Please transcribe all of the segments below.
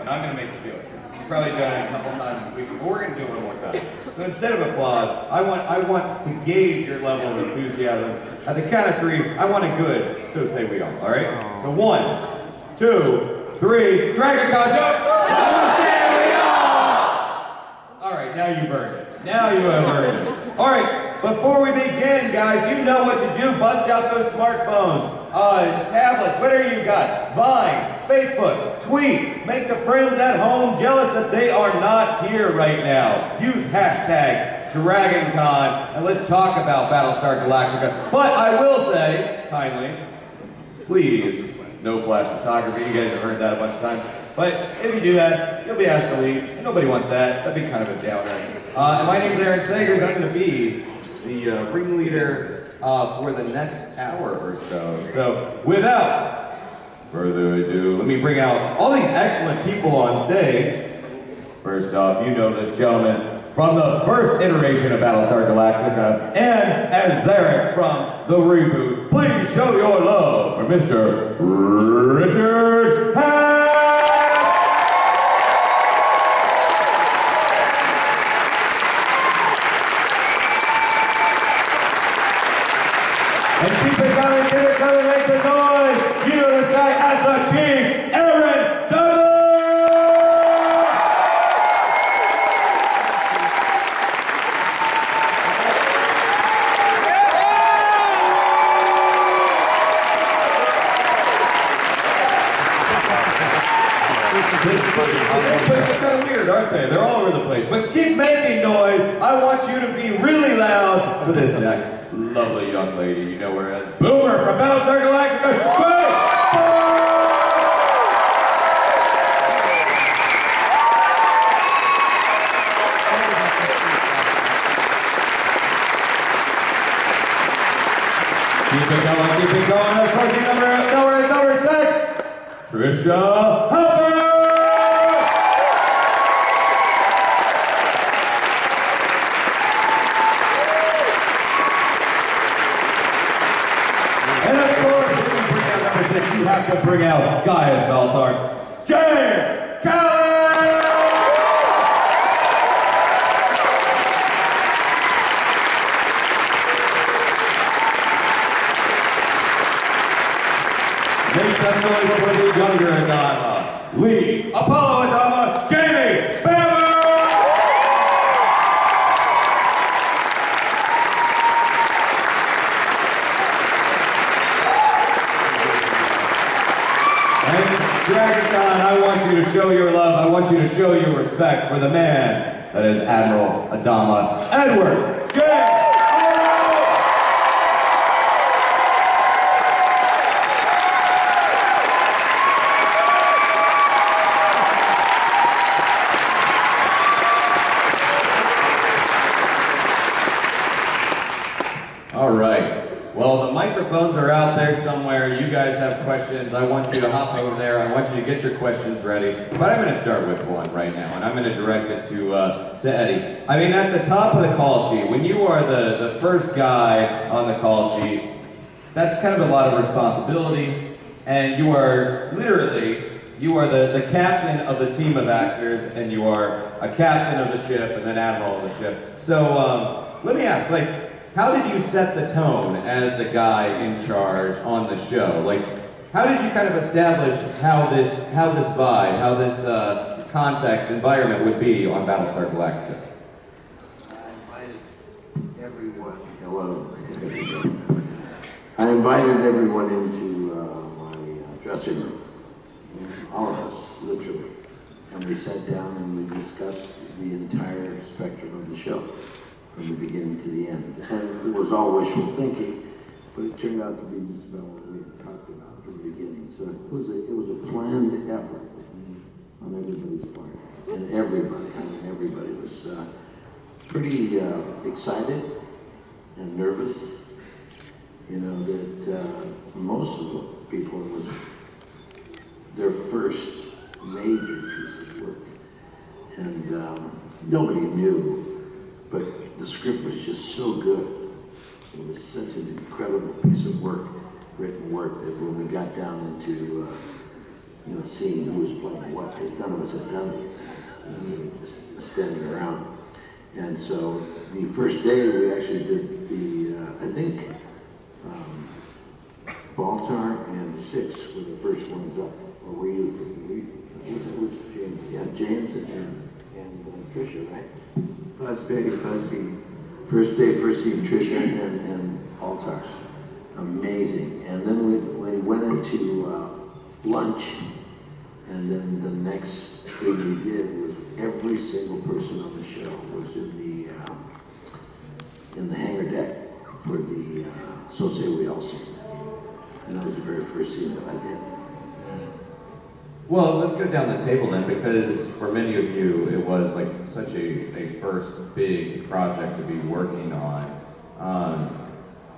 and I'm going to make you do it. You've probably done it a couple times this week, but we're going to do it one more time. So instead of applause, I want to gauge your level of enthusiasm. At the count of 3, I want it good, so say we all right? So 1, 2, 3, Dragon Con, go! So say we all! All right, now you burned it. Now you have earned it. All right, before we begin, guys, you know what to do. Bust out those smartphones, tablets, whatever you got. Vine, Facebook, tweet. Make the friends at home jealous that they are not here right now. Use hashtag DragonCon, and let's talk about Battlestar Galactica. But I will say, kindly, please, no flash photography. You guys have heard that a bunch of times. But if you do that, you'll be asked to leave. And nobody wants that. That'd be kind of a downer. And my name is Aaron Sagers. I'm going to be the ringleader for the next hour or so. So without further ado, let me bring out all these excellent people on stage. First off, you know this gentleman from the first iteration of Battlestar Galactica, and as Zarek from the reboot. Please show your love for Mr. Richard Hamm! And keep it coming, make some noise! You know this guy as the King, Aaron Douglas! They're kind of weird, aren't they? They're all over the place. But keep making noise. I want you to be really loud for this next lovely young lady. You know where it is. Boomer from Battlestar Galactica. Keep it going, keep it going. Of course, number 6, Trisha Hopper. And of course, if you bring out number 6, you have to bring out Gaius Baltar, James Callan! Make some noise for the younger Adama, Lee Apollo Adama, Jamie Bammer! DragonCon, I want you to show your love, I want you to show your respect for the man that is Admiral Adama Edward J. All right. Well, the microphones are out there somewhere. You guys have questions. I want you to hop over there. I want you to get your questions ready. But I'm going to start with one right now, and I'm going to direct it to Eddie. I mean, at the top of the call sheet, when you are the first guy on the call sheet, that's kind of a lot of responsibility, and you are literally, you are the captain of the team of actors, and you are a captain of the ship, and then admiral of the ship. So let me ask, like, how did you set the tone as the guy in charge on the show? Like, how did you kind of establish how this vibe, how this context, environment would be on Battlestar Galactica? I invited everyone into my dressing room, all of us, literally, and we sat down and we discussed the entire spectrum of the show, from the beginning to the end. And it was all wishful thinking, but it turned out to be just about what we had talked about from the beginning. So it was a planned effort on everybody's part, and everybody was pretty excited and nervous. You know, that most of the people, it was their first major piece of work. And nobody knew, but the script was just so good. It was such an incredible piece of work, written work, that when we got down into seeing who was playing what, because none of us had done anything. We were just standing around. And so the first day we actually did the, I think, Baltar and Six were the first ones up. Or were you? It was James. Yeah, James and Tricia, right? First day, first scene. First day, first scene, Tricia and Baltar. Amazing. And then we went into lunch, and then the next thing we did was every single person on the show was in the hangar deck for the So Say We All Sing. And that was the very first scene that I did. Well, let's go down the table then, because for many of you, it was like such a first big project to be working on.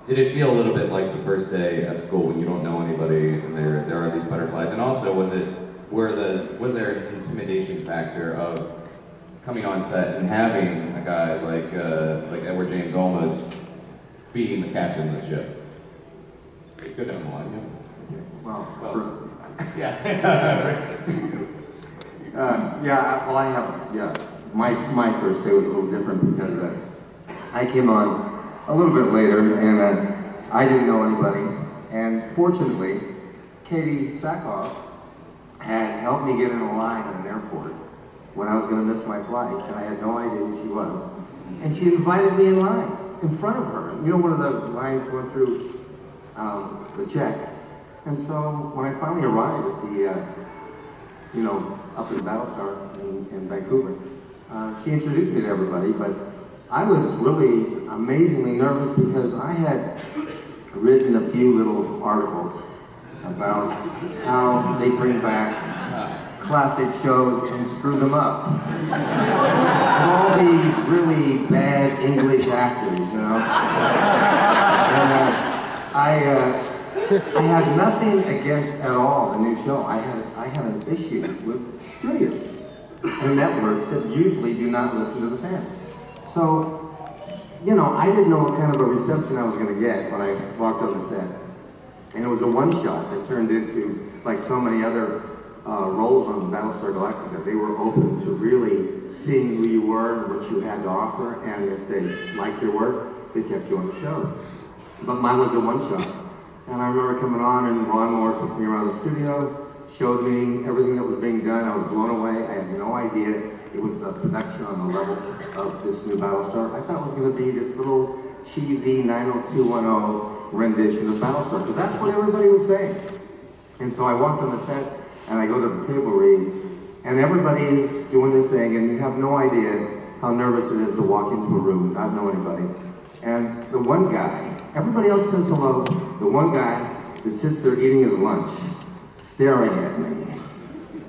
Did it feel a little bit like the first day at school when you don't know anybody and there are these butterflies? And also, was there an intimidation factor of coming on set and having a guy like Edward James Olmos being the captain of the ship? Go down the line, yeah. Well, yeah. My first day was a little different because I came on a little bit later and I didn't know anybody. And fortunately, Katie Sackhoff had helped me get in a line at an airport when I was going to miss my flight, and I had no idea who she was. And she invited me in line in front of her. You know, one of the lines going through the check. And so when I finally arrived at the, up in Battlestar in Vancouver, she introduced me to everybody, but I was really amazingly nervous because I had written a few little articles about how they bring back classic shows and screw them up. And all these really bad English actors, And I had nothing against at all the new show. I had an issue with studios and networks that usually do not listen to the fans. So, I didn't know what kind of a reception I was going to get when I walked on the set. And it was a one-shot that turned into, like so many other roles on Battlestar Galactica, they were open to really seeing who you were and what you had to offer, and if they liked your work, they kept you on the show. But mine was a one-shot. And I remember coming on, and Ron Moore took me around the studio, showed me everything that was being done. I was blown away. I had no idea it was a production on the level of this new Battlestar. I thought it was going to be this little cheesy 90210 rendition of Battlestar, because that's what everybody was saying. And so I walked on the set, and I go to the table read, and everybody is doing their thing, and you have no idea how nervous it is to walk into a room, not know anybody. And the one guy, everybody else says hello, the one guy that sits there eating his lunch, staring at me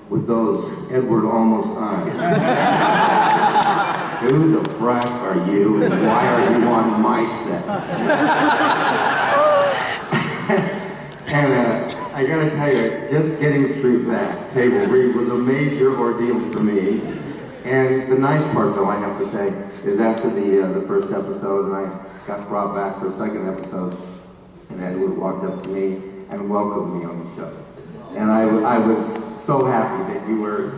with those Edward Olmos eyes. Who the frack are you, and why are you on my set? And I gotta tell you, just getting through that table read was a major ordeal for me. And the nice part, though, I have to say, is after the first episode, and I got brought back for a second episode, and Edward walked up to me and welcomed me on the show. And I was so happy that you were,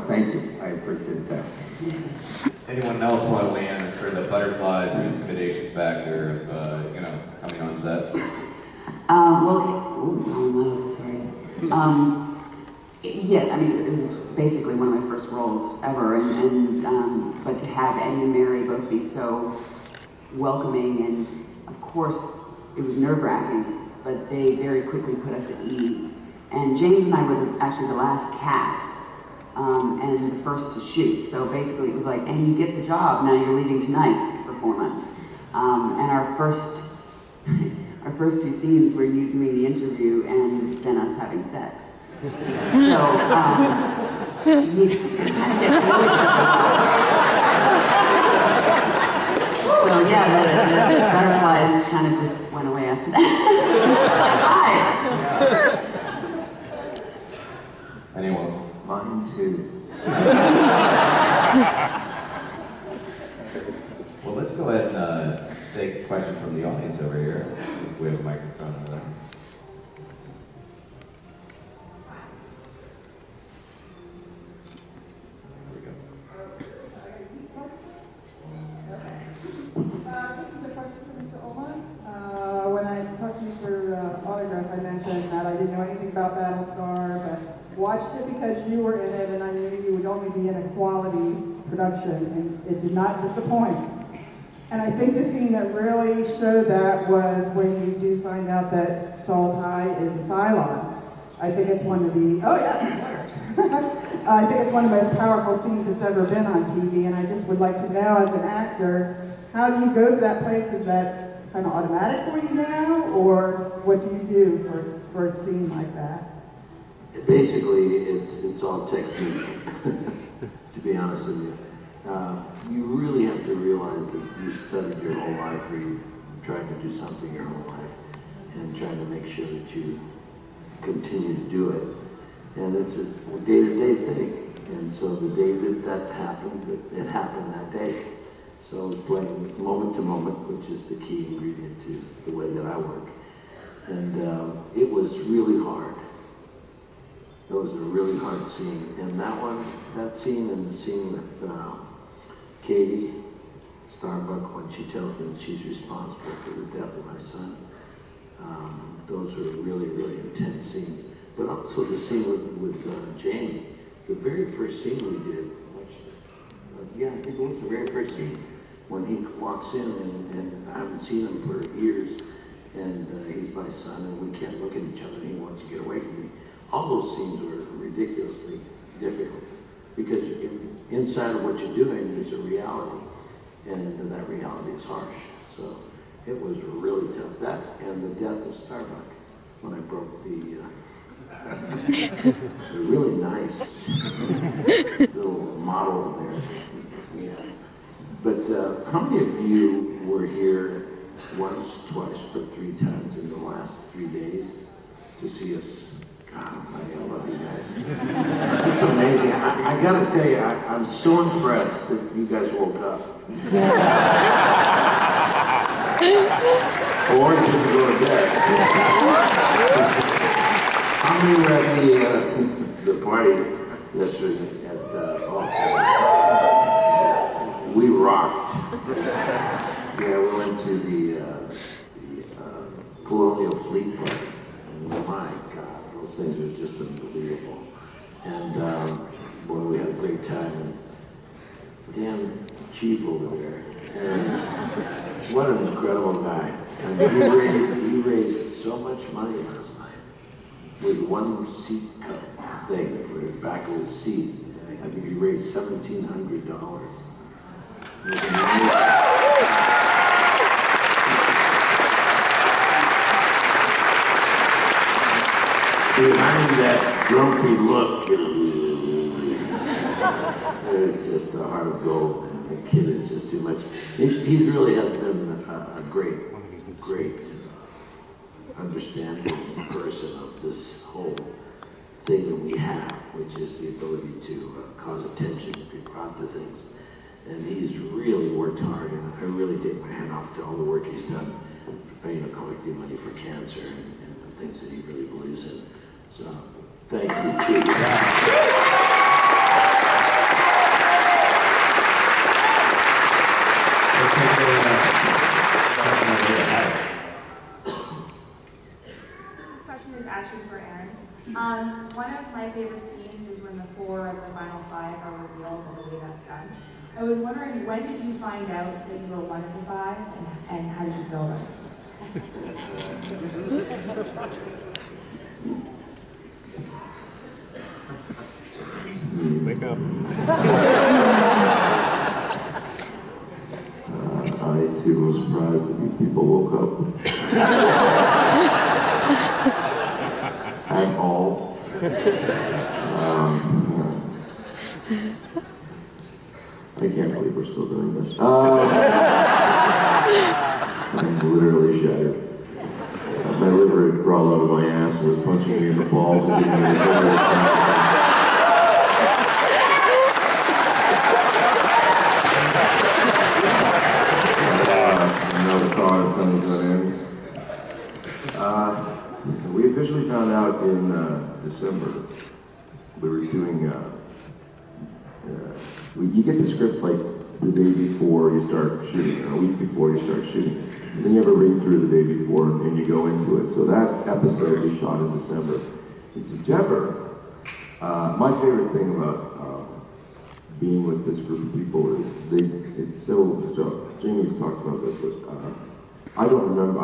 thank you. I appreciate that. Anyone else want to weigh in on sort of the butterflies or intimidation factor of, coming on set? Yeah, I mean, it was basically one of my first roles ever, but to have Eddie and Mary both be so welcoming, and of course, it was nerve-wracking, but they very quickly put us at ease. And James and I were actually the last cast, and the first to shoot. So basically, it was like, and you get the job, now you're leaving tonight for 4 months. And our first two scenes were you doing the interview and then us having sex. So, you kind of get to know each other. So yeah, the butterflies kind of just went away after that. Hi! Anyone else? Mine too. Well, let's go ahead and take a question from the audience over here. If we have a microphone over there. watched it because you were in it, and I knew you would only be in a quality production, and it did not disappoint. And I think the scene that really showed that was when you do find out that Salt High is a Cylon. I think it's one of the, oh yeah, I think it's one of the most powerful scenes that's ever been on TV, and I just would like to know, as an actor, how do you go to that place? Is that kind of automatic for you now, or what do you do for a scene like that? Basically, it's all technique, to be honest with you. You really have to realize that you studied your whole life, or you tried to do something your whole life, and trying to make sure that you continue to do it. And it's a day-to-day thing. And so the day that happened, it happened that day. So I was playing moment to moment, which is the key ingredient to the way that I work. And it was really hard. It was a really hard scene. And that scene and the scene with Katie Starbuck, when she tells me that she's responsible for the death of my son, those are really, really intense scenes. But also the scene with Jamie, the very first scene we did, I think it was the very first scene, when he walks in and I haven't seen him for years, and he's my son, and we can't look at each other, and he wants to get away from me. All those scenes were ridiculously difficult, because inside of what you're doing, there's a reality, and that reality is harsh. So it was really tough. That and the death of Starbuck, when I broke the really nice little model there. Yeah. But how many of you were here once, twice, or 3 times in the last 3 days to see us? God almighty, I love you guys. It's amazing. I gotta tell you, I'm so impressed that you guys woke up. Or didn't go to bed. How many were at the party yesterday at we rocked. Yeah, we went to the Colonial Fleet Park, and my God, those things are just unbelievable. And boy, we had a great time. And damn chief over there, and what an incredible guy. And he raised so much money last night with one seat cup thing for the back of his seat. I think he raised $1,700. Behind that grumpy look, there's just a heart of gold, and the kid is just too much. He really has been a great understanding person of this whole thing that we have, which is the ability to cause attention, to be brought to things. And he's really worked hard, and I really take my hat off to all the work he's done, collecting money for cancer and the things that he really believes in. So, thank you, Chief. This question is actually for Aaron. One of my favorite scenes is when the 4 of the final 5 are revealed and the way that's done. I was wondering, when did you find out that you were one of the 5, and how did you feel about it? Wake up. I too was surprised that these people woke up. At all. I can't believe we're still doing this. I'm literally shattered. My liver had crawled out of my ass and was punching me in the balls and giving me a now the car is coming to an end. We officially found out in December. We were doing, you get the script like the day before you start shooting, or a week before you start shooting. And then you have a read through the day before and you go into it. So that episode we shot in December. In September, My favorite thing about being with this group of people is it's so, Jamie's talked about this, but I don't remember,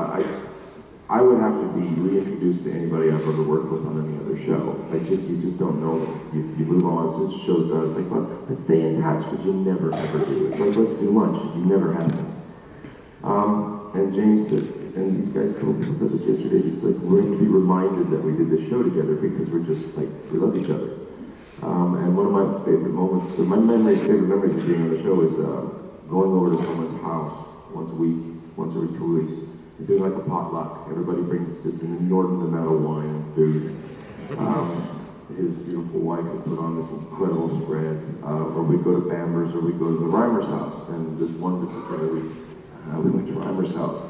I would have to be reintroduced to anybody I've ever worked with on any other show. You just don't know them. You move on, as soon as the show's done, it's like, well, let's stay in touch, but you never ever do. It's like, let's do lunch, it never happens. And James said, and these guys, a couple people said this yesterday, it's like, we're going to be reminded that we did this show together because we're just like, we love each other. And one of my favorite moments, so my favorite memories of being on the show is going over to someone's house once a week, once every 2 weeks, and doing like a potluck. Everybody brings just an inordinate amount of wine and food. His beautiful wife would put on this incredible spread, or we'd go to Bamber's, or we'd go to the Reimer's house. And this one particular week, we went to Reimer's house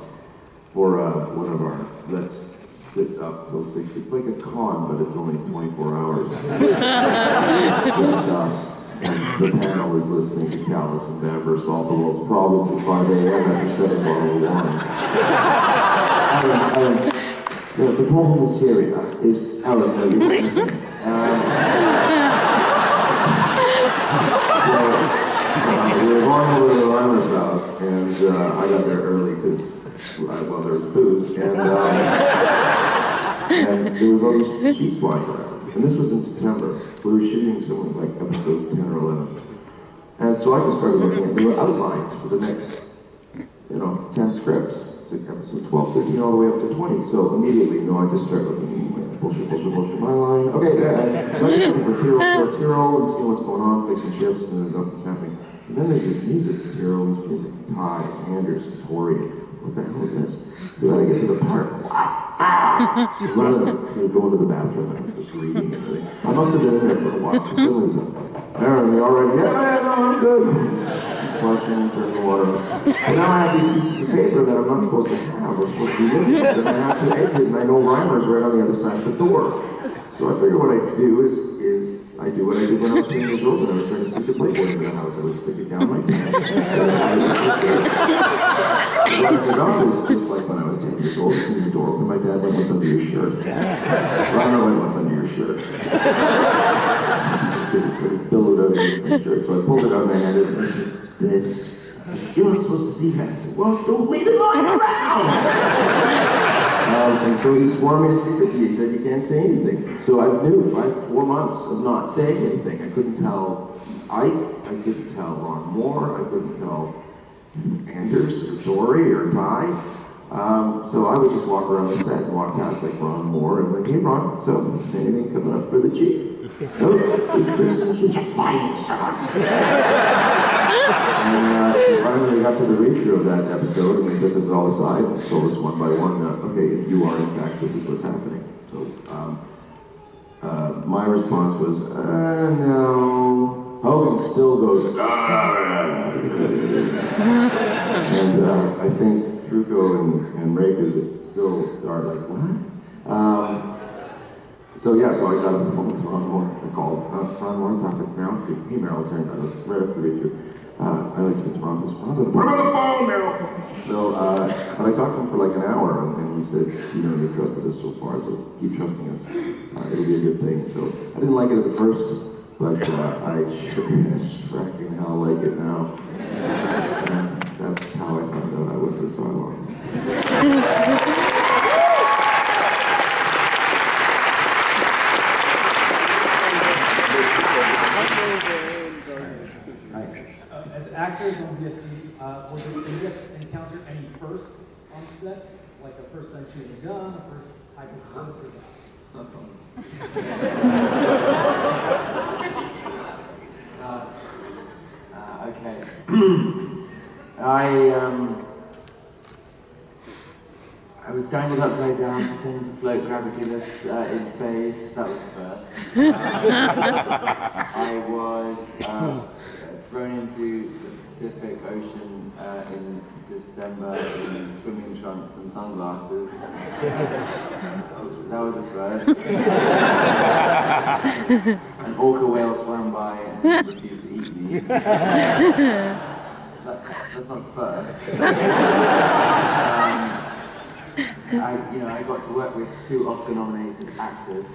for one of our let's sit up till 6. It's like a con, but it's only 24 hours. It's just us. And the panel is listening to Callis and Bamber solve the world's problems at 5 a.m. after 7 bottles of wine. The problem with Syria is, Aaron, no, you're not listening. We were going over to the Reimer's house, and I got there early because, well, there was booze, and there was all these sheets lying around. And this was in September. We were shooting something like episode 10 or 11. And so I just started looking at the outlines for the next, 10 scripts. It's like episode 12, 13, all the way up to 20. So immediately, I just start looking, bullshit, my line. Okay, so I'm looking for Tyrol, and see what's going on, fixing ships, and nothing's happening. And then there's this music, Tyrol, this music, Ty, Anders, and Tori. What the hell is this? So then I get to the part. Going to the bathroom and just reading everything. I must have been in there for a while. As soon as Aaron, they already, no, I'm good. Flushing, turning the water on. But now I have these pieces of paper that I'm not supposed to have. We're supposed to be in it. And I have to exit, and I know Reimer's right on the other side of the door. So I figure what I do is I do what I did when I was 10 years old and I was trying to stick a Playboy into the house. I would stick it down my pants. What I forgot is just like when I was 10 years old, as soon as the door opened, my dad went, "What's under your shirt?" Reimer went, "What's under your shirt?" Because it sort of billowed out against my shirt. So I pulled it out and I handed it and I said, "This, you're not supposed to see that." I said, "Well, don't leave it lying around." And so he swore me to secrecy. He said, "You can't say anything." So I knew 4 months of not saying anything. I couldn't tell Ike, I couldn't tell Ron Moore, I couldn't tell Anders or Tori or Ty. So I would just walk around the set and walk past like Ron Moore and like, "Hey Ron, so anything coming up for the chief?" "Nope, she's flying, son." And finally we got to the read-through of that episode and they took us all aside and told us one by one that, okay, you are in fact, this is what's happening. So my response was, no. Hogan still goes, and I think Truco and Rakers still are like, what? So I got a phone with Ron Moore. I called Ron Moore, thought it's Meryl speaking. "Hey Meryl, it's Aaron Douglas, right after the read-through. I like to speak to Ron. Ron's on the, put him on the phone, Meryl!" So, but I talked to him for like an hour, and he said, "You trusted us so far, so keep trusting us. It'll be a good thing." So I didn't like it at the first, but I sure as fracking hell like it now. And that's how I found out I was the Cylon. As actors on BSG, did you guys encounter any firsts on set? Like a first time shooting a gun, a first type of voice or that? Okay. I was dangled upside down, pretending to float gravityless in space. That was the first. I was thrown into the Pacific Ocean in December in swimming trunks and sunglasses. That was a first. An orca whale swam by and refused to eat me. That's not a first. I got to work with 2 Oscar-nominated actors.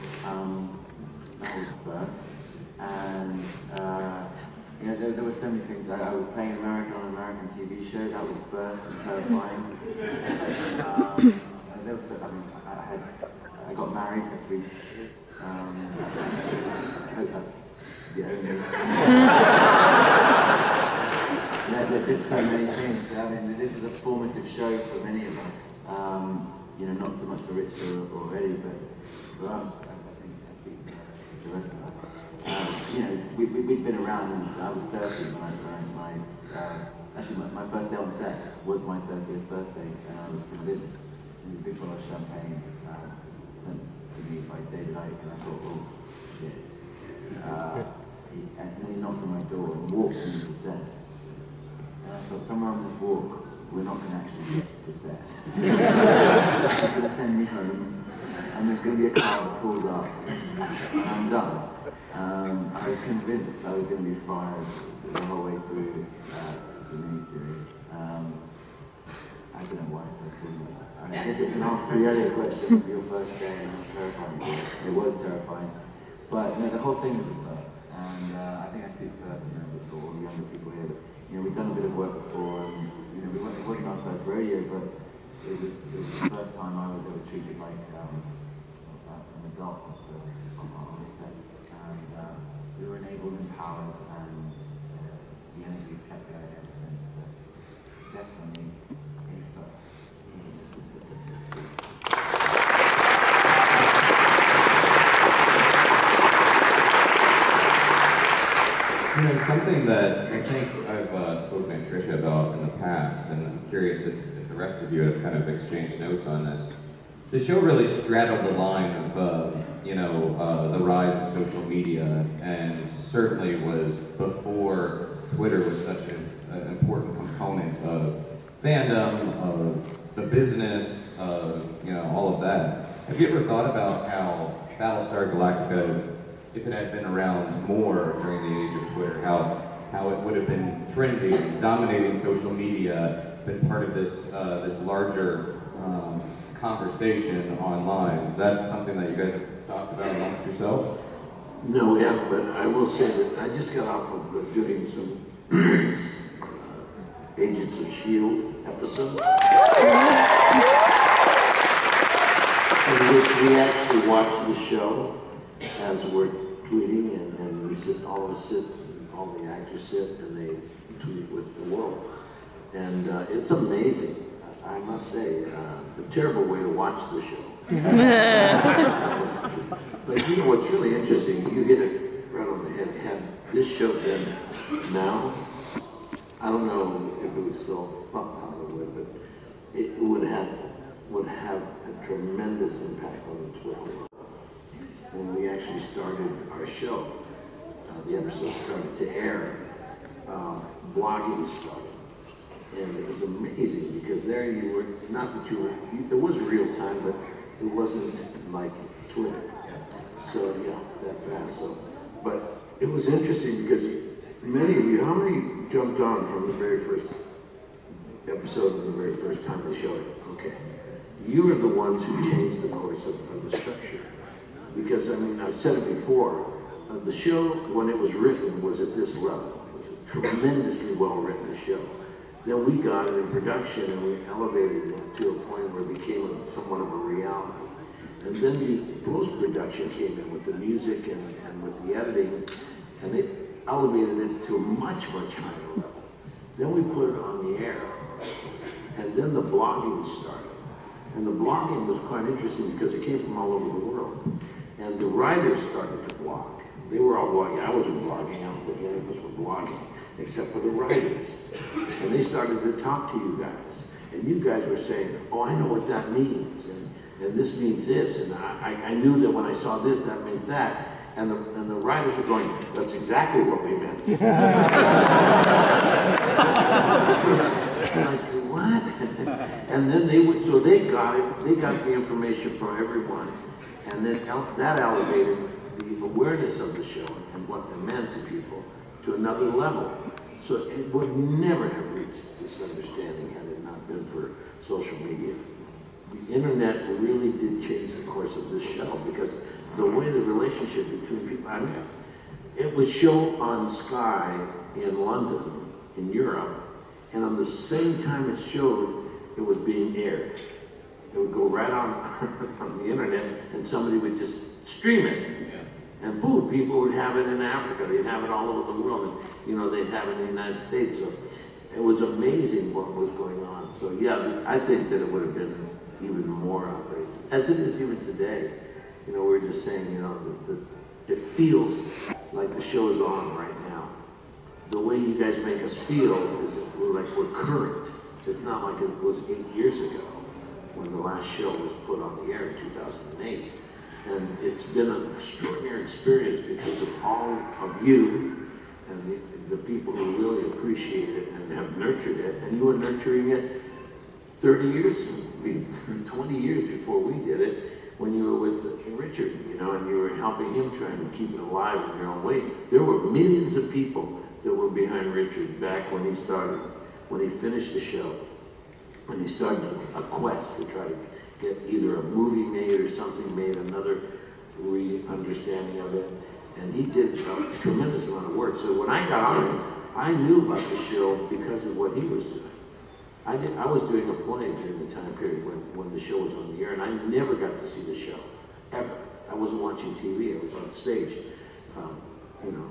that was the first. And you know, there were so many things. I was playing American on an American TV show. That was the first and terrifying. And there was, I mean, I got married, had 3 kids. I hope that's the only. There did so many things. I mean, this was a formative show for many of us. You know, not so much for Richard or Eddie, but for us, I think the rest of us. You know, we'd been around, and I was 30. Actually, my first day on set was my 30th birthday, and I was convinced. There was a big bottle of champagne sent to me by David Icke, and I thought, oh, shit. And then he knocked on my door and walked me to set. And I thought, somewhere on this walk, we're not going to actually get to set. He's going to send me home, and there's going to be a car that pulls up, and I'm done. I was convinced I was going to be fired the whole way through the miniseries. I don't know why I said too much. I guess it's an answer to the earlier question of your first day and how terrifying it was. It was terrifying. But you know, the whole thing was a first. And I think I speak for all the younger people here. But, you know, we've done a bit of work before, and you know, it wasn't our first rodeo, but it was the first time I was ever treated like an adult, I suppose, on the set. And we were enabled, empowered, and the energy's kept going ever since. So definitely a first. You know, something that I think I've spoken to Tricia about in the past, and I'm curious if the rest of you have kind of exchanged notes on this. The show really straddled the line of, you know, the rise of social media, and certainly was before Twitter was such an important component of fandom, of the business, of, you know, all of that. Have you ever thought about how Battlestar Galactica, if it had been around more during the age of Twitter, how it would have been trending, dominating social media, been part of this this larger conversation online? Is that something that you guys have talked about amongst yourselves? No, we haven't, but I will say that I just got off of doing some Agents of S.H.I.E.L.D. episodes, in which we actually watch the show as we're tweeting, and we sit, all of us sit, all the actors sit, and they tweet with the world. And it's amazing, I must say. It's a terrible way to watch the show. But you know what's really interesting, you hit it right on the head. Had this show been now, I don't know if it would still pop out of the way, but it would have a tremendous impact on the Twitter world. When we actually started our show, the episode started to air, blogging started. And it was amazing because there you were, not that you were, there was real time, but it wasn't like Twitter. So yeah, that fast. So, but it was interesting because many of you, how many jumped on from the very first episode and the very first time they showed it? Okay. You are the ones who changed the course of the structure. Because, I mean, I've said it before, the show, when it was written, was at this level. It was a tremendously well-written show. Then we got it in production and we elevated it to a point where it became somewhat of a reality. And then the post-production came in with the music and with the editing, and they elevated it to a much, much higher level. Then we put it on the air, and then the blogging started. And the blogging was quite interesting because it came from all over the world. And the writers started to blog. They were all blogging. I wasn't blogging. I don't think any of us were blogging, except for the writers. And they started to talk to you guys. And you guys were saying, oh, I know what that means. And this means this. And I knew that when I saw this, that meant that. And the writers were going, that's exactly what we meant. Like, what? And then they would, so they got it, they got the information from everyone. And then that elevated the awareness of the show and what it meant to people to another level. So it would never have reached this understanding had it not been for social media. The internet really did change the course of this show because the way the relationship between people, I mean, it was shown on Sky in London, in Europe, and on the same time it showed, it was being aired. It would go right on, on the internet, and somebody would just stream it. And boom, people would have it in Africa, they'd have it all over the world, and you know, they'd have it in the United States. So it was amazing what was going on. So yeah, I think that it would have been even more outrageous, as it is even today. You know, we were just saying, you know, it feels like the show is on right now. The way you guys make us feel is like we're current. It's not like it was 8 years ago when the last show was put on the air in 2008. And it's been an extraordinary experience because of all of you and the people who really appreciate it and have nurtured it. And you were nurturing it 30 years, 20 years before we did it, when you were with Richard, you know, and you were helping him trying to keep it alive in your own way. There were millions of people that were behind Richard back when he started, when he finished the show, when he started a quest to try to get either a movie made or something made, another re-understanding of it. And he did a tremendous amount of work. So when I got on it, I knew about the show because of what he was doing. I was doing a play during the time period when the show was on the air, and I never got to see the show, ever. I wasn't watching TV, I was on stage, you know,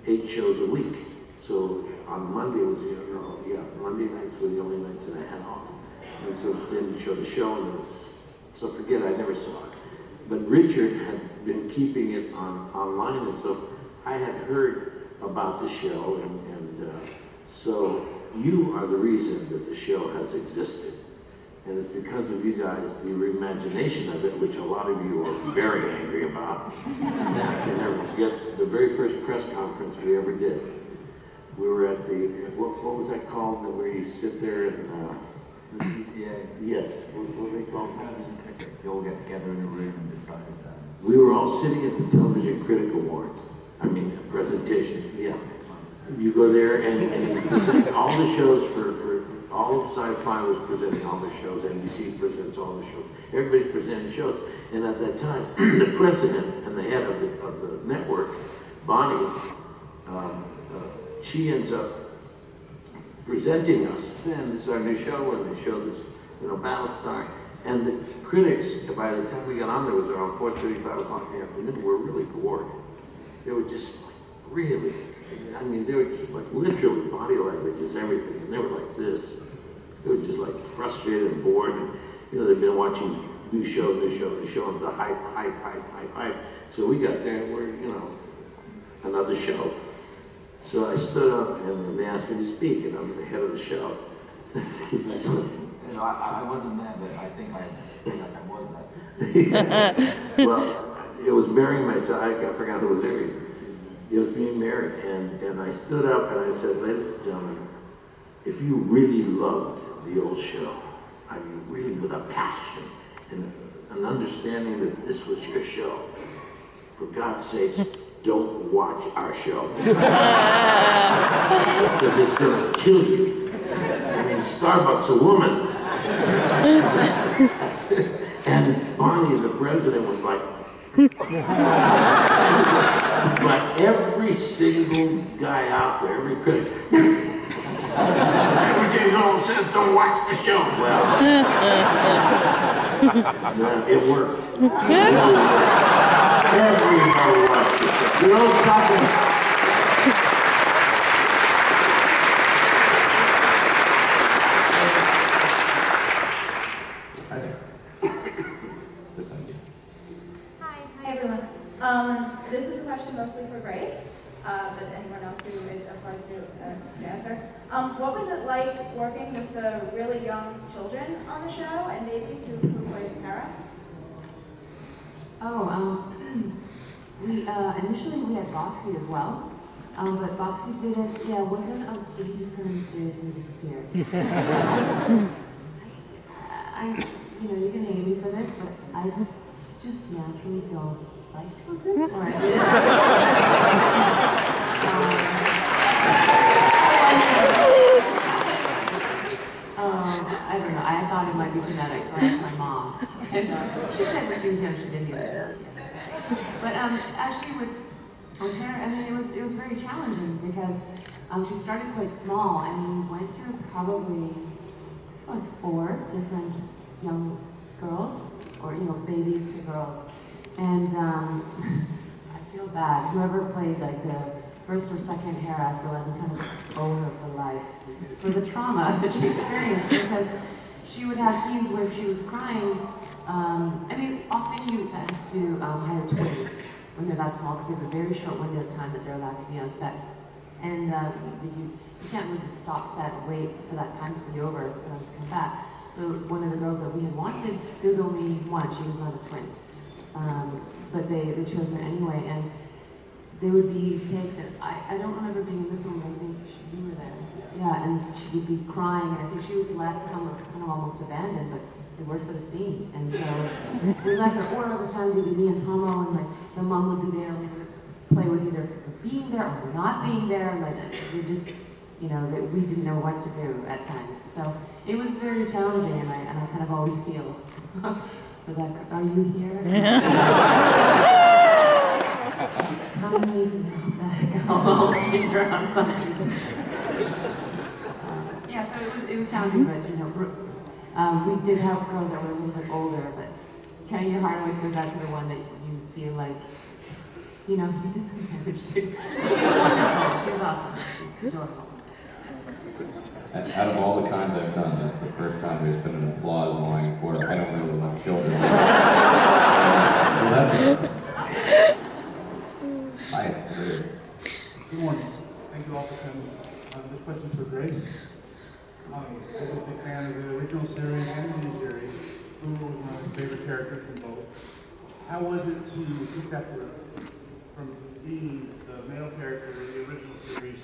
8 shows a week. So on Monday was, you know, Monday nights were the only nights that I had off. And so then you showed the show, and it was, so forget it, I never saw it. But Richard had been keeping it online, and so I had heard about the show, and so you are the reason that the show has existed. And it's because of you guys, the imagination of it, which a lot of you are very angry about. I can never forget the very first press conference we ever did. We were at the, what was that called, where you sit there and, the PCA. yes, what were they called? Television critics, they all get together in a room and decide that. We were all sitting at the Television Critic Awards. I mean, presentation, yeah. You go there and you present all the shows for all of Sci-Fi was presenting all the shows, NBC presents all the shows, everybody's presenting shows. And at that time, the president and the head of the network, Bonnie, she ends up presenting us, and this is our new show, and they showed us, you know, Battlestar. And the critics, by the time we got on there, it was around 4:30, 5 o'clock in the afternoon, were really bored. They were just really, I mean, they were just like literally body language is everything, and they were like this. They were just like frustrated and bored, and you know, they've been watching new show, and the hype. So we got there, and we're, you know, another show. So I stood up, and they asked me to speak, and I'm the head of the show. You know, I wasn't there, but I think I was there. Well, it was Mary myself. I forgot who was there. It was me and Mary, and I stood up and I said, ladies and gentlemen, if you really loved the old show, I mean really with a passion and an understanding that this was your show, for God's sakes, don't watch our show. Because it's going to kill you. I mean, Starbucks, a woman. And Bonnie, the president, was like, but every single guy out there, every critic, Edward James Olmos says don't watch the show. Well, it worked. It really worked. Everybody watched the show. You know, talking. Hi everyone. This is a question mostly for Grace, but anyone else who would, of course, to answer. What was it like working with the really young children on the show and babies who played Kara? We initially we had Boxy as well, but Boxy didn't. Yeah, wasn't. He just kind of mysteriously disappeared. You know, you're gonna hate me for this, but I just naturally don't like children. Or I did. I don't know. I thought it might be genetic, so I asked my mom. And she said when she was young she didn't either. actually with her, I mean, it was very challenging because she started quite small, and we went through probably like 4 different young girls, or babies to girls, and I feel bad. Whoever played like the first or second Hera, I feel like we kind of owe her for life for the trauma that she experienced, because she would have scenes where she was crying. I mean, often you have to hire twins when they're that small, because they have a very short window of time that they're allowed to be on set. And you can't really just stop set and wait for that time to be over for them to come back. One of the girls that we had wanted, there was only one, she was not a twin. But they chose her anyway, and there would be takes, and I don't remember being in this one, but I think you were there. Yeah, and she would be crying, and I think she was left kind of almost abandoned, but it worked for the scene. And so we let her, or other times it would be me and Tomo, and like the mom would be there, we would play with either being there or not being there, like we just, we didn't know what to do at times. So it was very challenging, and I kind of always feel for that. Are you here? Come leave me back. I'll figure out something. Yeah, so it was challenging, but we did have girls that were a little bit older, but kind of your heart always goes out to the one that you feel like, you did some damage to. She was wonderful. She was awesome. She's adorable. Out of all the kinds I've done, that's the first time there's been an applause line for I don't know enough children. So that's Hi. Good morning. Thank you all for coming. This question's for Grace. I was a big fan of the original series and the miniseries. Boomer was one of my favorite characters from both. How was it to pick that from being the male character in the original series,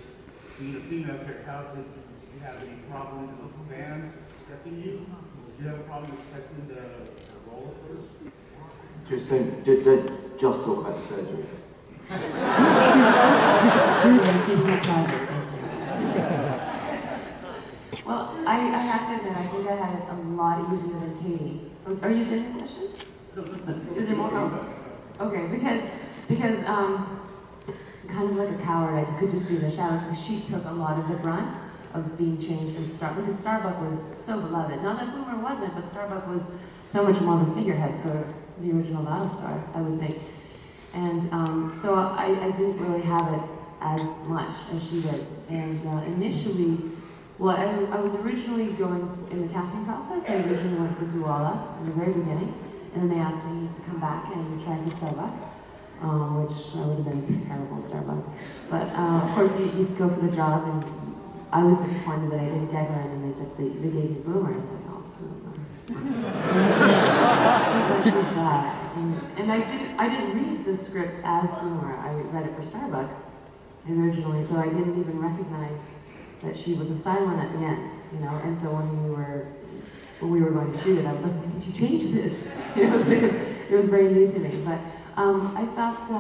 being a female character? How did you have any problem with the fans accepting you? Did you have a problem accepting the role at first? Just talk about the surgery. Well, I have to admit, I think I had it a lot easier than Katie. Are you done your question? Is there more? Oh. Okay, because kind of like a coward, I could just be in the shadows, but she took a lot of the brunt of being changed from Starbuck, because Starbuck was so beloved. Not that Boomer wasn't, but Starbuck was so much more of a figurehead for the original Battlestar, I would think. And so I didn't really have it as much as she did. And initially, well, I was originally going in the casting process. I originally went for Duala in the very beginning, and then they asked me to come back and try for Starbuck, which I would have been a terrible Starbuck. But of course, you go for the job, and I was disappointed that I didn't get her, and then they said they gave me Boomer. I was like, oh, Boomer. I was like, who's that? And I didn't read the script as Boomer. I read it for Starbuck originally, so I didn't even recognize that she was a silent at the end, And so when we were going to shoot it, I was like, why did you change this? So it was very new to me. But I thought,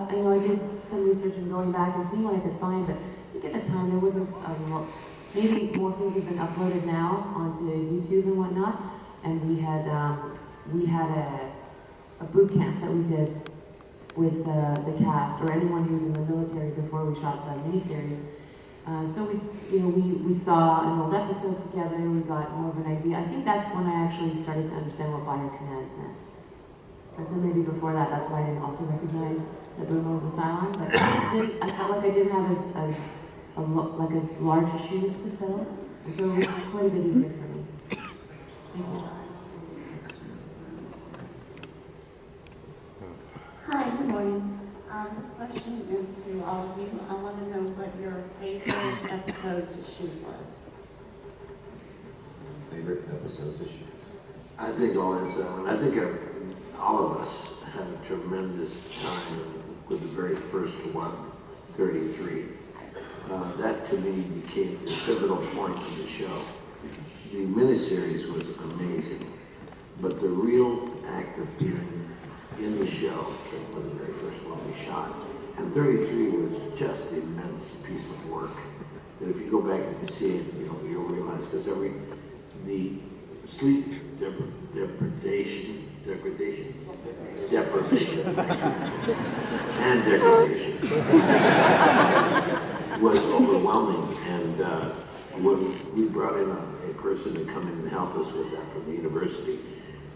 I did some research and going back and seeing what I could find. But I think at the time there wasn't, maybe more things have been uploaded now onto YouTube and whatnot. And we had a boot camp that we did with the cast or anyone who was in the military before we shot the miniseries. So we saw an old episode together, and we got more of an idea. I think that's when I actually started to understand what biokinetic meant. And so maybe before that, that's why I didn't also recognize that Boomer was a Cylon. But I felt like I didn't have as large a shoes to fill, and so it was quite a bit easier for me. Thank you. Hi, good morning. This question is to all of you. I want to know what your favorite episode to shoot was. Favorite episode to shoot? I think I'll answer that one. I think all of us had a tremendous time with the very first one, 33. That to me became the pivotal point of the show. The miniseries was amazing, but the real act of being in the show came with the very first one we shot. And 33 was just an immense piece of work that if you go back and see it, you'll realize, because the sleep deprivation Degradation? Deprivation. And degradation was overwhelming. And when we brought in a person to come in and help us with that from the university,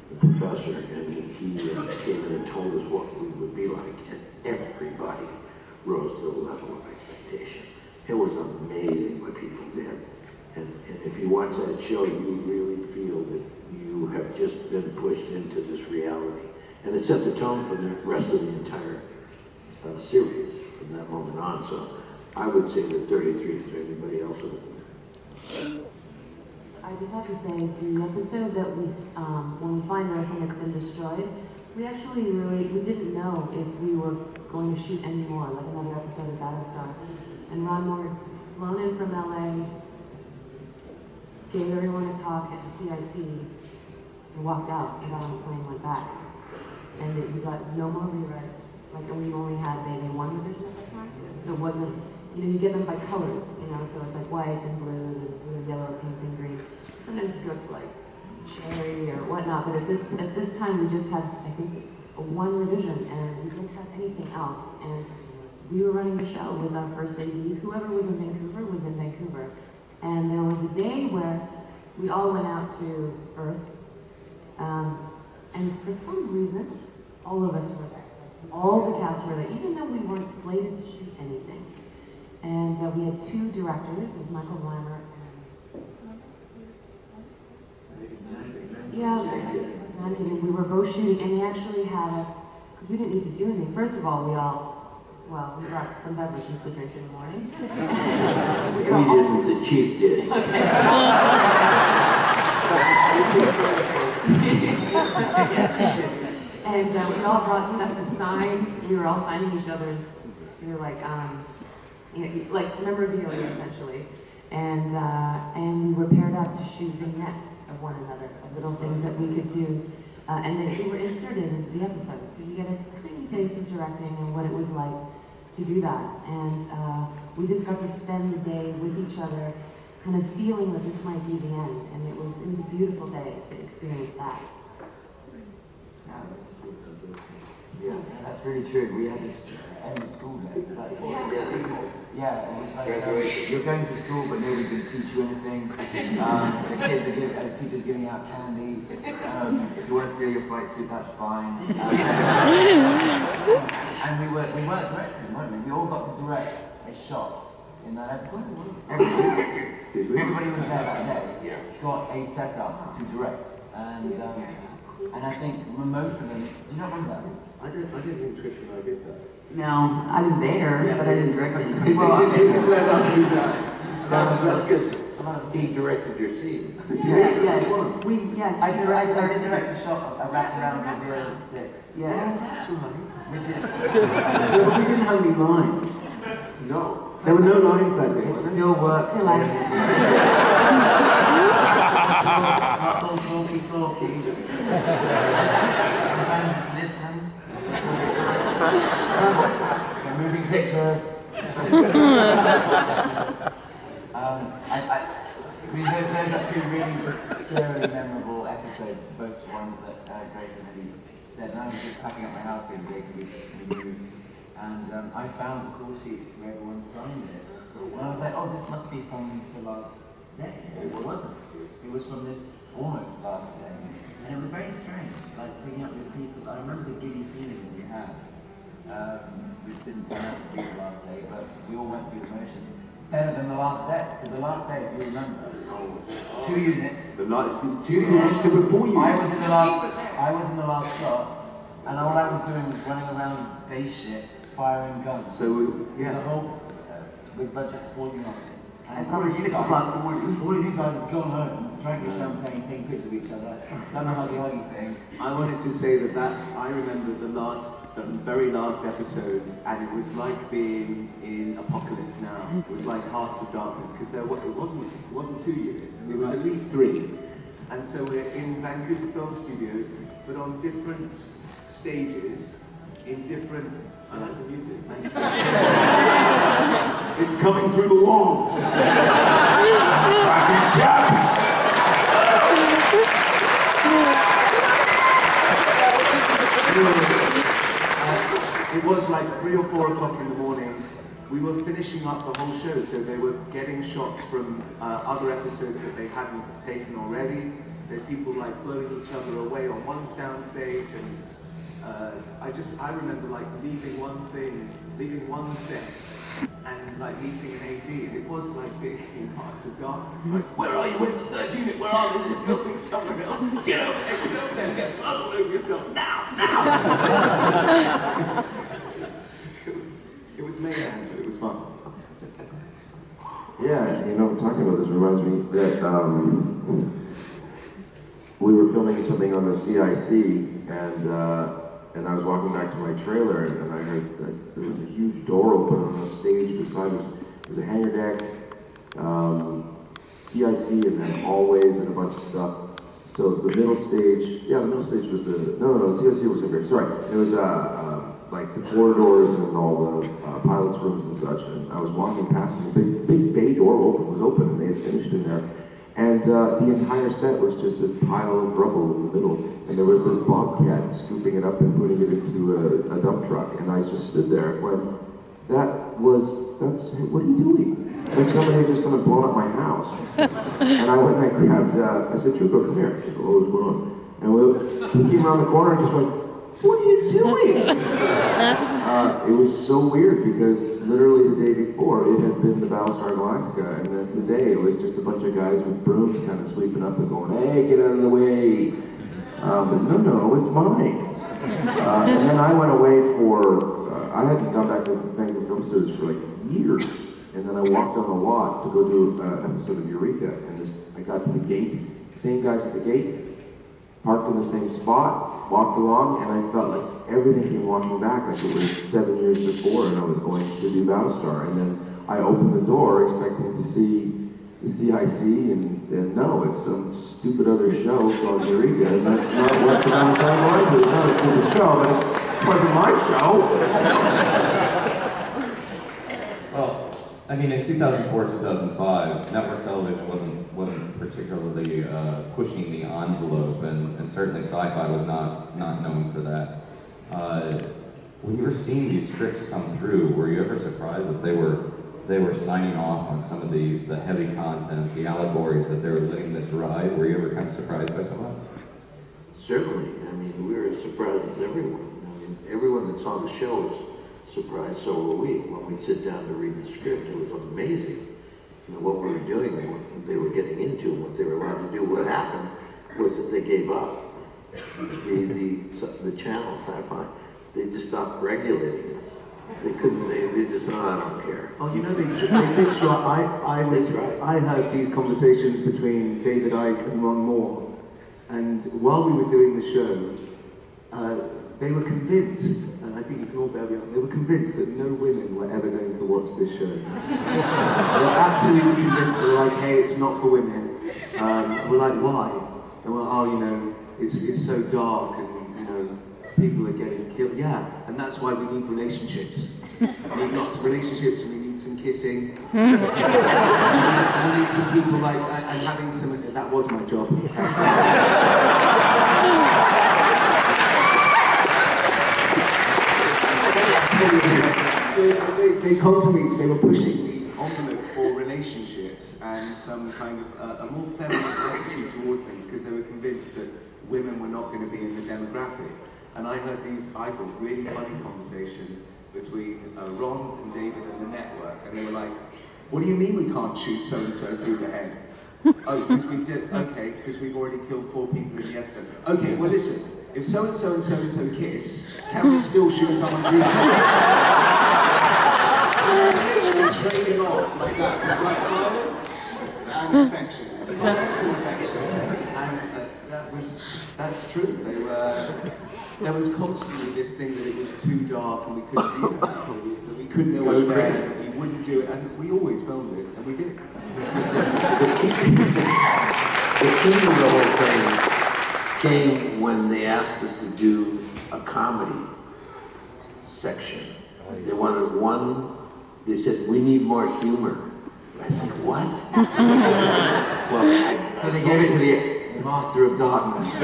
the professor, and he came in and told us what we would be like, and everybody rose to the level of expectation. It was amazing what people did. And if you watch that show, you really feel that you have just been pushed into this reality. And it set the tone for the rest of the entire series from that moment on. So I would say that 33. Is there anybody else? I just have to say, the episode that we, when we find Earth and it's been destroyed, we actually we didn't know if we were going to shoot any more, like another episode of Battlestar. And Ron Moore, flown in from LA, gave everyone a talk at the CIC, and walked out, and got on the plane and went back. And we got no more rewrites. Like, and we only had maybe one revision at that time. So it wasn't, you know, you get them by colors, you know, so it's like white and blue, and blue, yellow, pink, and green. Sometimes you go to like cherry or whatnot, but at this time we just had, I think, one revision, and we didn't have anything else. And we were running the show with our first ADs. Whoever was in Vancouver was in Vancouver. And there was a day where we all went out to Earth, and for some reason, all of us were there. All the cast were there, even though we weren't slated to shoot anything. And we had two directors. It was Michael Weimer and we were both shooting, and they actually had us, because we didn't need to do anything. First of all, we brought some beverages to drink in the morning. We didn't, the chief did. Okay. And we all brought stuff to sign. We were all signing each other's, we were like memorabilia essentially. And we were paired up to shoot vignettes of one another, of little things that we could do. And then they were inserted into the episode. So you get a tiny taste of directing and what it was like to do that. And we just got to spend the day with each other, kind of feeling that this might be the end. And it was a beautiful day to experience that. Yeah, that's really true. We had this end of school day. Was that yeah, it was like you're going to school, but nobody's going to teach you anything. The kids are giving, the teachers giving out candy. If you want to steal your flight suit, that's fine. And we weren't directing, weren't we? We all got to direct a shot in that episode. Everybody was there that day. Got a setup to direct, and I think most of them. You don't remember that? I didn't think Trish and I did that. No, I was there, but I didn't direct it. Well, they didn't let us do that. That's because he directed your scene. I did direct a shot of a wraparound reveal of 6. Yeah, that's right. Which is... But we didn't have any lines. No. There were no lines that day. It still worked. Still like Talky. Sometimes it's listen. Moving pictures. Those are two really scary, memorable episodes, both ones that Grace and Eddie said. And I was just packing up my house the other day because we moved, and I found the call sheet where everyone signed it. And I was like, oh, this must be from the last day. It wasn't. It was from this almost last day. And it was very strange, like picking up this piece of, I remember the giddy feeling that we had, which didn't turn out to be the last day, but we all went through the motions. Better than the last day, because the last day, if you remember, 2 units. The night, 2 units, so before you. I was in the last shot, and all I was doing was running around base ship, firing guns. So, yeah. The whole, with budget sporting artists. At probably 6 o'clock in the morning. All of you guys have gone home, drank your champagne, taken pictures of each other, done the huggy thing. I wanted to say that I remember the very last episode, and it was like being in Apocalypse Now. It was like Hearts of Darkness, because it wasn't 2 units, it was at least 3. And so we're in Vancouver Film Studios, but on different stages, in different. I like the music. It's coming through the walls. Fucking shout! was like 3 or 4 o'clock in the morning. We were finishing up the whole show, so they were getting shots from other episodes that they hadn't taken already. There's people like blowing each other away on one sound stage, and I remember like leaving one set, and like meeting an AD, and it was like being in Hearts of Darkness. Like, where are you? Where's the third unit? Where are they? They're filming somewhere else. Get over there, get blood all over yourself now. It was mayhem, but it was fun. Yeah, you know, talking about this reminds me that we were filming something on the CIC, and I was walking back to my trailer, and I heard that there was a huge door open on the stage beside us. There was a hangar deck, CIC, and then hallways and a bunch of stuff. So the middle stage, the middle stage was no, CIC was over here. Sorry, it was like the corridors and all the pilots' rooms and such. And I was walking past, and the big bay door was open, and they had finished in there. And the entire set was just this pile of rubble in the middle. And there was this bobcat scooping it up and putting it into a dump truck. And I just stood there when what are you doing? It's like somebody had just come and blown up my house. And I went and I grabbed, I said, Truco, come here. She said, oh, what's going on? And we came around the corner and just went, what are you doing? It was so weird because literally the day before it had been the Battlestar Galactica, and then today it was just a bunch of guys with brooms kind of sweeping up and going, hey, get out of the way. But no, it's mine. And then I went away I hadn't gone back to Vancouver Film Studios for like years. And then I walked on the lot to go do an episode of Eureka, and I got to the gate, same guys at the gate, parked in the same spot, walked along, and I felt like everything came washing back like it was 7 years before, and I was going to do Battlestar. And then I opened the door expecting to see the CIC, and no, it's some stupid other show called Eureka, and that's not what the Battlestar Galactica is. It's not a stupid show, but it wasn't my show. Well, I mean, in 2004, 2005, network television wasn't particularly pushing the envelope, and certainly sci-fi was not known for that. When you were seeing these scripts come through, were you ever surprised that they were signing off on some of the heavy content, the allegories, that they were letting this ride? Were you ever kind of surprised by some of that? Certainly. I mean, we were as surprised as everyone. I mean, everyone that saw the show was surprised, so were we. When we'd sit down to read the script, it was amazing. You know, what we were doing and what they were getting into and what they were allowed to do. What happened was that they gave up. The channel, sci-fi, they just stopped regulating us. They couldn't, they just, I don't care. Oh, you know, they did try. I heard these conversations between David Icke and Ron Moore, and while we were doing the show, they were convinced, and I think you can all bear me up, they were convinced that no women were ever going to watch this show. They were absolutely convinced. They were like, hey, it's not for women. We're like, why? And we're like, oh, you know, it's so dark, and you know, people are getting killed. Yeah, and that's why we need relationships. We need lots of relationships, and we need some kissing. And we need some people like, and having some, that was my job. They were pushing the envelope for relationships and some kind of a more feminine attitude towards things, because they were convinced that women were not going to be in the demographic. And I heard these, I thought, really funny conversations between Ron and David and the network, and they were like, what do you mean we can't shoot so-and-so through the head? Oh, because we did, okay, because we've already killed 4 people in the episode. Okay, well listen, if so-and-so and so-and-so kiss, can we still shoot someone through the head? Literally trading off like that. It was like violence and affection. Violence and affection. And that's true. There was constantly this thing that it was too dark and we couldn't do that. That we couldn't go there, that we wouldn't do it, and we always filmed it, and we did. The key to the whole thing came when they asked us to do a comedy section. They wanted one. They said, we need more humor. I said, what? Well, so they gave it to the Master of Darkness.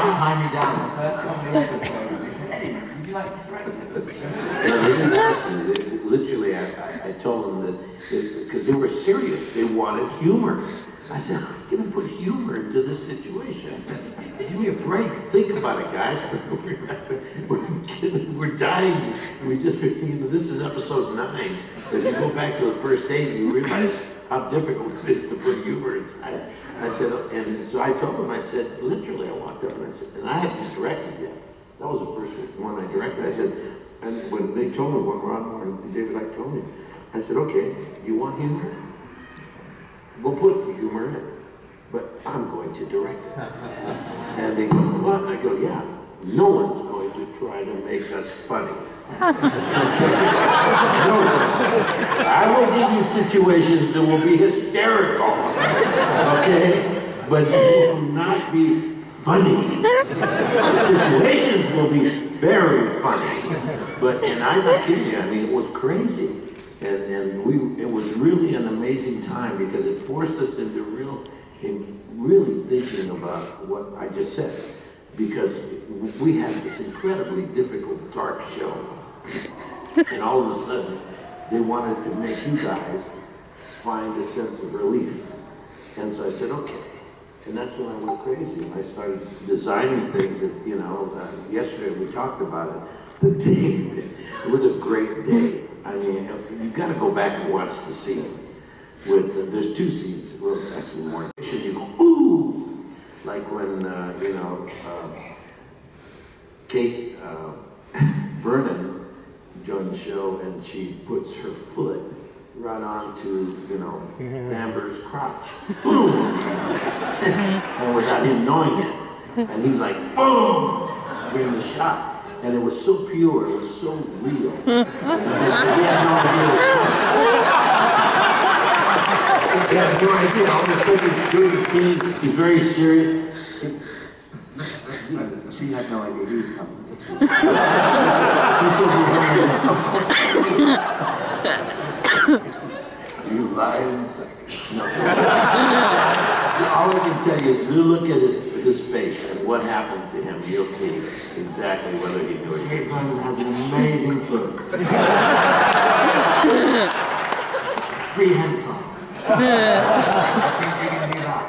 Time me down. The first comedy episode. They said, Eddie, I told them that, because they were serious, they wanted humor. I said, I'm going to put humor into this situation. Give me a break. Think about it, guys. We're dying. We just, this is episode 9. If you go back to the first date, you realize how difficult it is to put humor inside. I said, and so I told him, I said, literally, I walked up and I said, and I hadn't directed yet. That was the first one I directed. I said, and when they told me, when Ron Moore and David Icke told me, I said, okay, you want humor? We'll put humor in it, but I'm going to direct it. And they go, what? I go, yeah, no one's going to try to make us funny. Okay? No one. I will give you situations that will be hysterical, okay? But it will not be funny. The situations will be very funny. But, and I'm not kidding you, I mean, it was crazy. And it was really an amazing time because it forced us into really thinking about what I just said. Because we had this incredibly difficult, dark show. And all of a sudden, they wanted to make you guys find a sense of relief. And so I said, okay. And that's when I went crazy. I started designing things that, you know, yesterday we talked about it. The day, it was a great day. I mean, you got to go back and watch the scene. There's 2 scenes. Well, it's actually more. You go, ooh, like when Kate Vernon joined the show and she puts her foot right onto Amber's crotch, boom, and without him knowing it, and he's like, boom, in the shot. And it was so pure, it was so real. He had no idea it was funny. He had no idea. All of a sudden he's doing the scene, he's very serious. She had no idea he was coming. He says you lying. No. All I can tell you is you look at his face and what happens to him, you'll see exactly whether he knew it. Kate Vernon has an amazing foot. Prehensile. I think you can do that.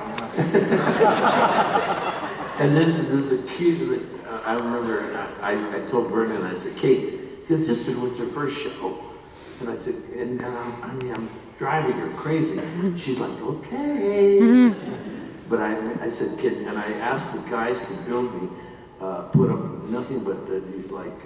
And then the key to I remember I told Vernon, I said, Kate, this was her first show. And I said, and I'm driving her crazy. She's like, okay. But I said, kid, and I asked the guys to build me, put up nothing but these like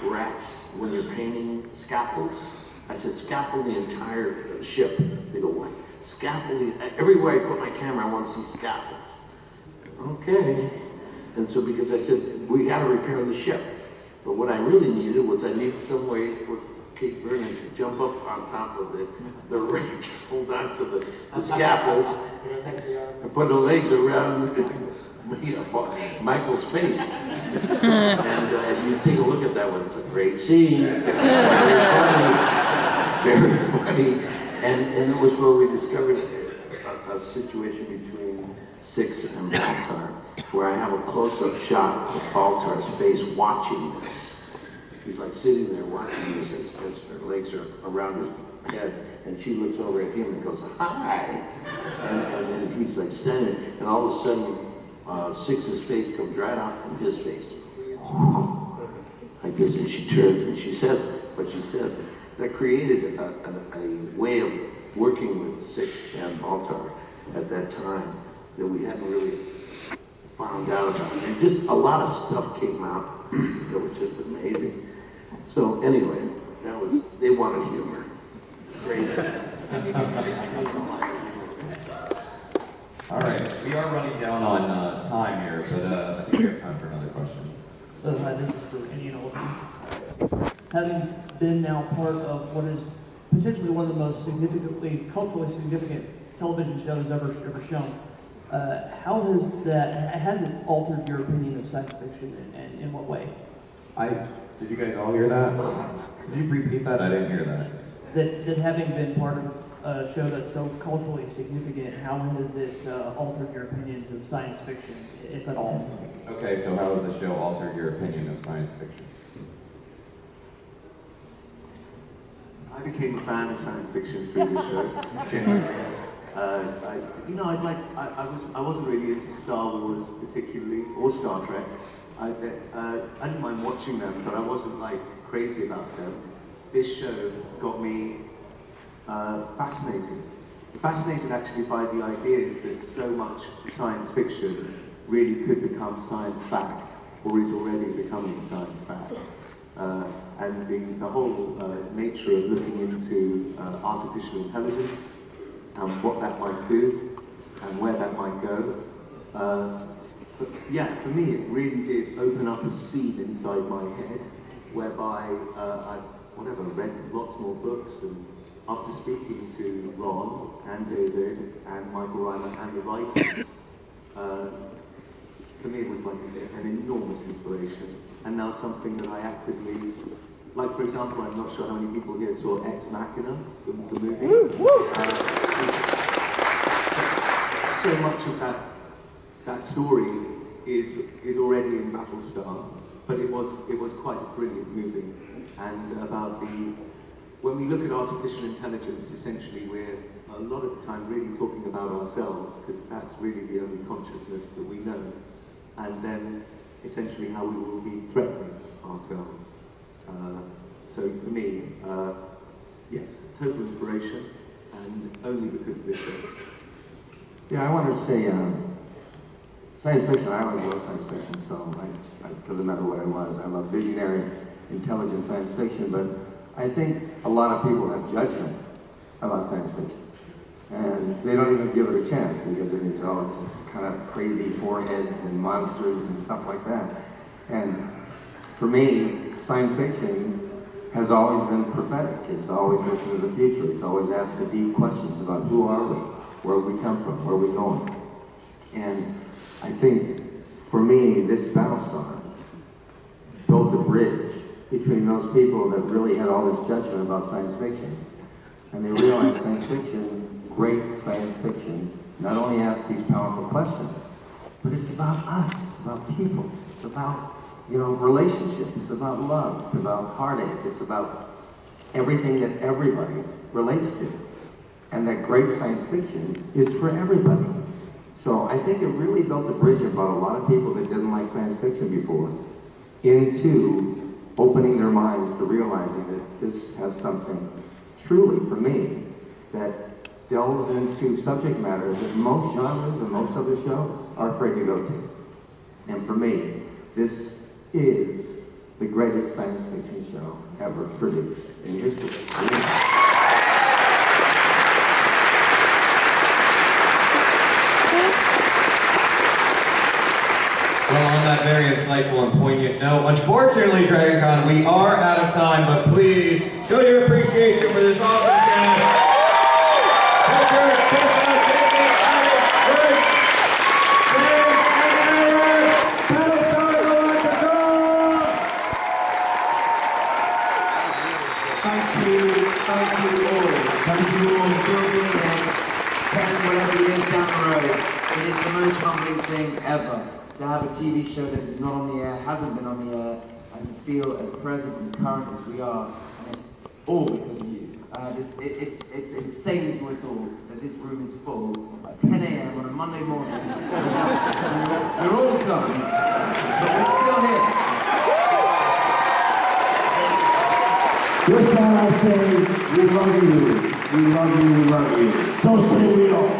racks when you're painting scaffolds. I said, scaffold the entire ship. They go, what? Scaffolding, everywhere I put my camera, I want to see scaffolds. Okay. And so because I said, we got to repair the ship. But what I really needed was I needed some way for Kate Vernon to jump up on top of the rake, hold on to the scaffolds, and put the legs around Michael's face. And if you take a look at that one, it's a great scene. Very funny. And it was where we discovered a situation between Six and Baltar, where I have a close-up shot of Baltar's face watching this. He's like sitting there watching this as her legs are around his head, and she looks over at him and goes, hi. And he's like standing, and all of a sudden, Six's face comes right out from his face. Like this, and she turns and she says what she says. That created a way of working with Six and Baltar at that time that we hadn't really found out about. And just a lot of stuff came out that was just amazing. So anyway, they wanted humor. Crazy. All right, we are running down on time here, but I think we have time for another question. Hi, this is for Indian Elephant. Having been now part of what is potentially one of the most culturally significant television shows ever shown, how has it altered your opinion of science fiction, and in what way? Did you guys all hear that? Did you repeat that? I didn't hear that. That having been part of a show that's so culturally significant, how has it altered your opinions of science fiction, if at all? Okay, so how has the show altered your opinion of science fiction? I became a fan of science fiction through the show. I wasn't really into Star Wars particularly, or Star Trek. I didn't mind watching them, but I wasn't like crazy about them. This show got me fascinated actually by the ideas that so much science fiction really could become science fact, or is already becoming science fact. And the whole nature of looking into artificial intelligence and what that might do and where that might go. But yeah, for me it really did open up a seed inside my head whereby I read lots more books, and after speaking to Ron and David and Michael Reimer and the writers, for me it was like an enormous inspiration, and now something that I actively, like for example, I'm not sure how many people here saw Ex Machina, the movie. So much of that story is already in Battlestar, but it was quite a brilliant movie, and about when we look at artificial intelligence, essentially we're a lot of the time really talking about ourselves, because that's really the only consciousness that we know, and then essentially how we will be threatening ourselves. So for me, yes, total inspiration, and only because of this show. Yeah, I wanted to say, science fiction, I always love science fiction, so it doesn't matter what I was. I love visionary, intelligent science fiction, but I think a lot of people have judgment about science fiction. And they don't even give it a chance because they think, oh, it's just kind of crazy foreheads and monsters and stuff like that. And for me, science fiction has always been prophetic. It's always looking to the future. It's always asked the deep questions about who are we, where we come from, where we're going. And I think, for me, this Battlestar built a bridge between those people that really had all this judgment about science fiction. And they realized science fiction, great science fiction, not only asks these powerful questions, but it's about us, it's about people, it's about, relationship, it's about love, it's about heartache, it's about everything that everybody relates to. And that great science fiction is for everybody. So I think it really built a bridge about a lot of people that didn't like science fiction before into opening their minds to realizing that this has something truly, for me, that delves into subject matters that most genres and most other shows are afraid to go to. And for me, this is the greatest science fiction show ever produced in history. Well, on that very insightful and poignant note, unfortunately, DragonCon, we are out of time, but please show your appreciation for this awesome cast. Thank you all. Thank you all for being here 10, whatever years down the road. It is the most humbling thing ever to have a TV show that is not on the air, hasn't been on the air, and to feel as present and current as we are. And it's all because of you. It's insane to us all that this room is full at 10 a.m. on a Monday morning. We're all done, but we're still here. With that, I say, we love you, we love you, we love you. So say we all.